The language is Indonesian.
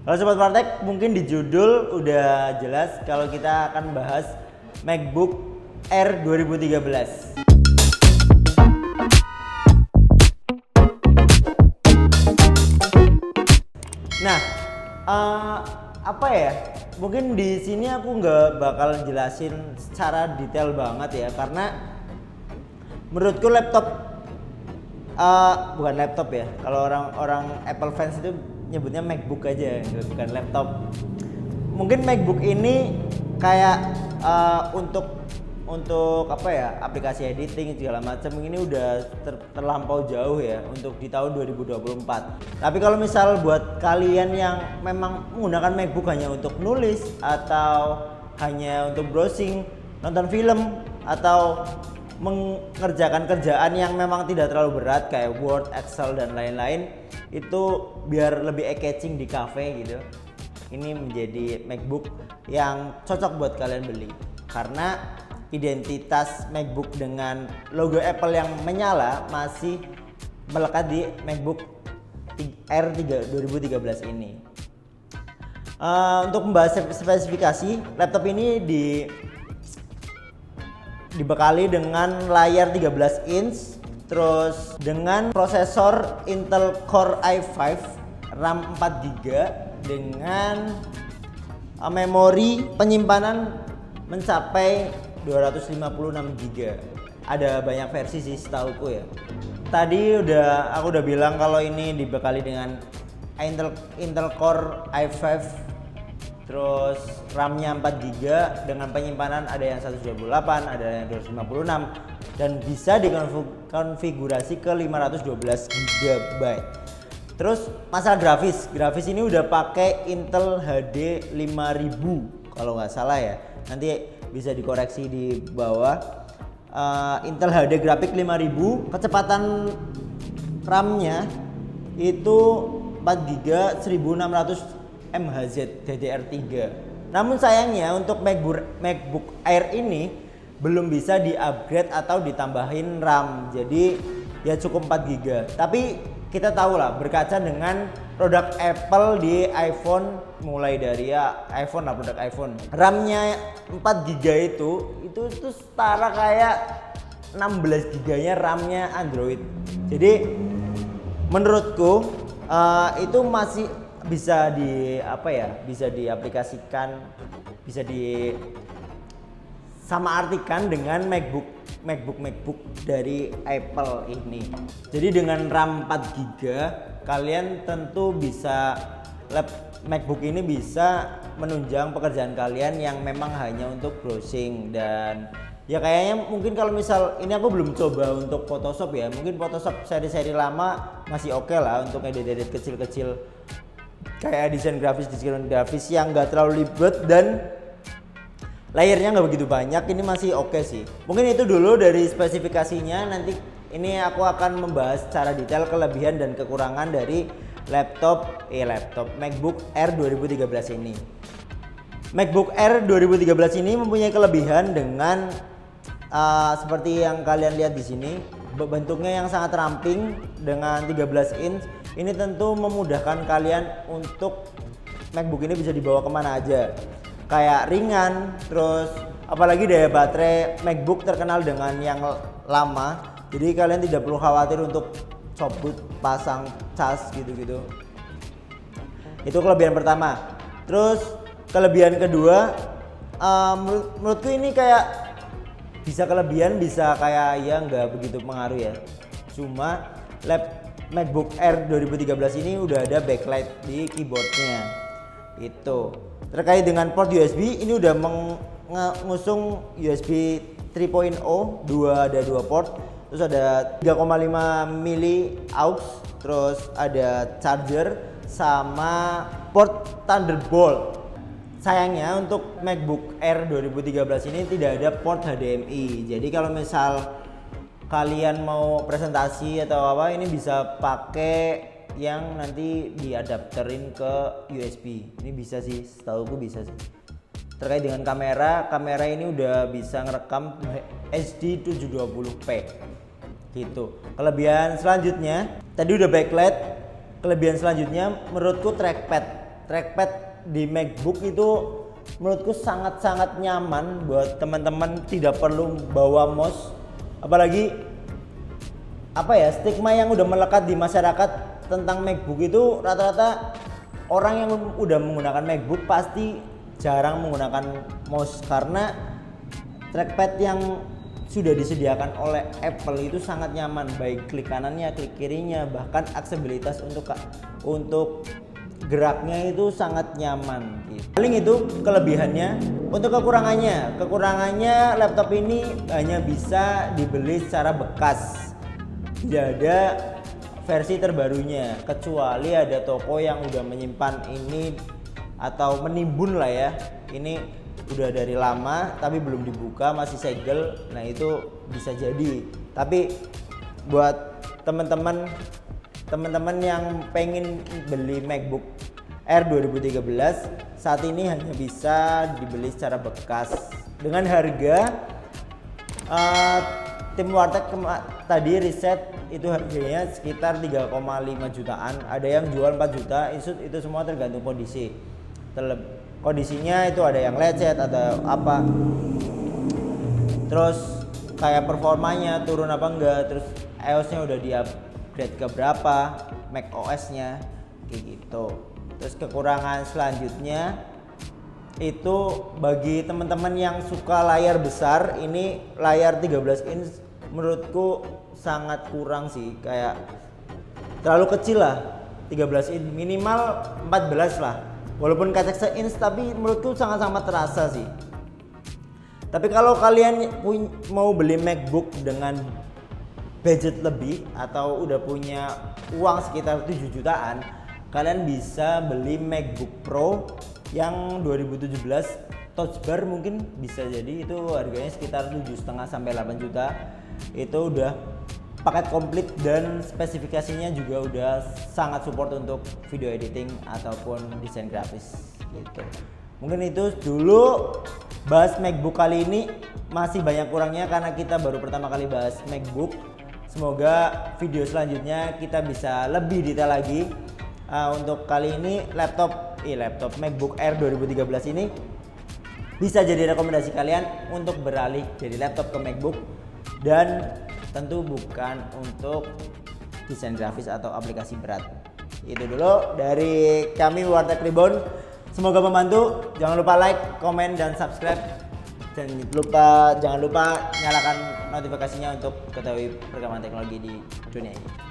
Kalau Sobat Praktek, mungkin di judul udah jelas kalau kita akan bahas MacBook Air 2013. Nah, apa ya? Mungkin di sini aku nggak bakal jelasin secara detail banget ya, karena menurutku laptop, bukan laptop ya. Kalau orang-orang Apple fans itu nyebutnya MacBook aja, bukan laptop. Mungkin MacBook ini kayak untuk apa ya, aplikasi editing segala macam ini udah terlampau jauh ya untuk di tahun 2024. Tapi kalau misal buat kalian yang memang menggunakan MacBook hanya untuk nulis atau hanya untuk browsing, nonton film atau mengerjakan kerjaan yang memang tidak terlalu berat kayak Word, Excel dan lain-lain, itu biar lebih eye-catching di cafe gitu, ini menjadi MacBook yang cocok buat kalian beli karena identitas MacBook dengan logo Apple yang menyala masih melekat di MacBook Air 2013 ini. Untuk membahas spesifikasi, laptop ini dibekali dengan layar 13 inch, terus dengan prosesor Intel Core i5, RAM 4GB dengan memori penyimpanan mencapai 256GB. Ada banyak versi sih setauku ya. Tadi aku udah bilang kalau ini dibekali dengan Intel Core i5, terus RAM-nya 4GB dengan penyimpanan ada yang 128, ada yang 256 dan bisa dikonfigurasi ke 512GB. Terus masalah grafis ini udah pakai Intel HD 5000 kalau nggak salah ya. Nanti bisa dikoreksi di bawah. Intel HD grafik 5000, kecepatan RAM-nya itu 4GB 1600 MHz DDR3. Namun sayangnya untuk MacBook Air ini belum bisa di-upgrade atau ditambahin RAM. Jadi ya cukup 4GB. Tapi kita tahu lah, berkaca dengan produk Apple di iPhone, mulai dari iPhone lah, produk iPhone, RAM-nya 4GB itu setara kayak 16GB-nya RAM-nya Android. Jadi menurutku itu masih bisa diaplikasikan, bisa sama artikan dengan MacBook dari Apple ini. Jadi dengan RAM 4GB kalian tentu bisa, MacBook ini bisa menunjang pekerjaan kalian yang memang hanya untuk browsing. Dan ya kayaknya mungkin kalau misal ini, aku belum coba untuk Photoshop ya, mungkin Photoshop seri-seri lama masih oke lah untuk edit-edit kecil-kecil kayak desain grafis yang nggak terlalu ribet dan layernya nggak begitu banyak, ini masih oke sih. Mungkin itu dulu dari spesifikasinya. Nanti ini aku akan membahas secara detail kelebihan dan kekurangan dari laptop MacBook Air 2013 ini. MacBook Air 2013 ini mempunyai kelebihan dengan seperti yang kalian lihat di sini, bentuknya yang sangat ramping dengan 13 inch. Ini tentu memudahkan kalian untuk MacBook ini bisa dibawa kemana aja, kayak ringan. Terus apalagi daya baterai MacBook terkenal dengan yang lama, jadi kalian tidak perlu khawatir untuk copot pasang cas gitu-gitu. Itu kelebihan pertama. Terus kelebihan kedua, menurutku ini kayak bisa kelebihan, bisa kayak ya nggak begitu pengaruh ya. Cuma MacBook Air 2013 ini udah ada backlight di keyboardnya. Itu terkait dengan port USB, ini udah mengusung USB 3.0, ada dua port, terus ada 3,5 mili aux, terus ada charger sama port Thunderbolt. Sayangnya untuk MacBook Air 2013 ini tidak ada port HDMI. Jadi kalau misal kalian mau presentasi atau apa, ini bisa pakai yang nanti diadapterin ke USB. Ini bisa sih, setauku bisa sih. Terkait dengan kamera ini udah bisa ngerekam HD 720p gitu. Kelebihan selanjutnya, tadi udah backlight. Kelebihan selanjutnya menurutku trackpad trackpad di MacBook itu menurutku sangat-sangat nyaman buat teman-teman, tidak perlu bawa mouse. Apalagi stigma yang udah melekat di masyarakat tentang MacBook itu, rata-rata orang yang udah menggunakan MacBook pasti jarang menggunakan mouse, karena trackpad yang sudah disediakan oleh Apple itu sangat nyaman, baik klik kanannya, klik kirinya, bahkan aksesibilitas untuk geraknya itu sangat nyaman gitu. Paling itu kelebihannya. Untuk kekurangannya laptop ini hanya bisa dibeli secara bekas, tidak ada versi terbarunya, kecuali ada toko yang udah menyimpan ini atau menimbun lah ya, ini udah dari lama tapi belum dibuka, masih segel. Nah itu bisa jadi. Tapi buat teman-teman yang pengen beli MacBook Air 2013 saat ini hanya bisa dibeli secara bekas dengan harga tim Warteg tadi riset itu harganya sekitar 3,5 jutaan. Ada yang jual 4 juta. Itu semua tergantung kondisi. Kondisinya itu ada yang lecet, ada apa. Terus kayak performanya turun apa enggak, terus iOS-nya udah di-upgrade ke berapa, Mac OS-nya kayak gitu. Terus kekurangan selanjutnya itu bagi teman-teman yang suka layar besar, ini layar 13 inch menurutku sangat kurang sih, kayak terlalu kecil lah. 13 inch minimal 14 lah, walaupun kaca se-inch tapi menurutku sangat-sangat terasa sih. Tapi kalau kalian mau beli MacBook dengan budget lebih atau udah punya uang sekitar 7 jutaan, kalian bisa beli MacBook Pro yang 2017 Touch Bar, mungkin bisa jadi itu harganya sekitar 7,5 sampai 8 juta. Itu udah paket komplit dan spesifikasinya juga udah sangat support untuk video editing ataupun desain grafis gitu. Mungkin itu dulu bahas MacBook kali ini, masih banyak kurangnya karena kita baru pertama kali bahas MacBook. Semoga video selanjutnya kita bisa lebih detail lagi. Untuk kali ini laptop MacBook Air 2013 ini bisa jadi rekomendasi kalian untuk beralih dari laptop ke MacBook, dan tentu bukan untuk desain grafis atau aplikasi berat. Itu dulu dari kami Warteg Reborn. Semoga membantu. Jangan lupa like, komen, dan subscribe. Dan jangan lupa nyalakan notifikasinya untuk ketahui perkembangan teknologi di dunia ini.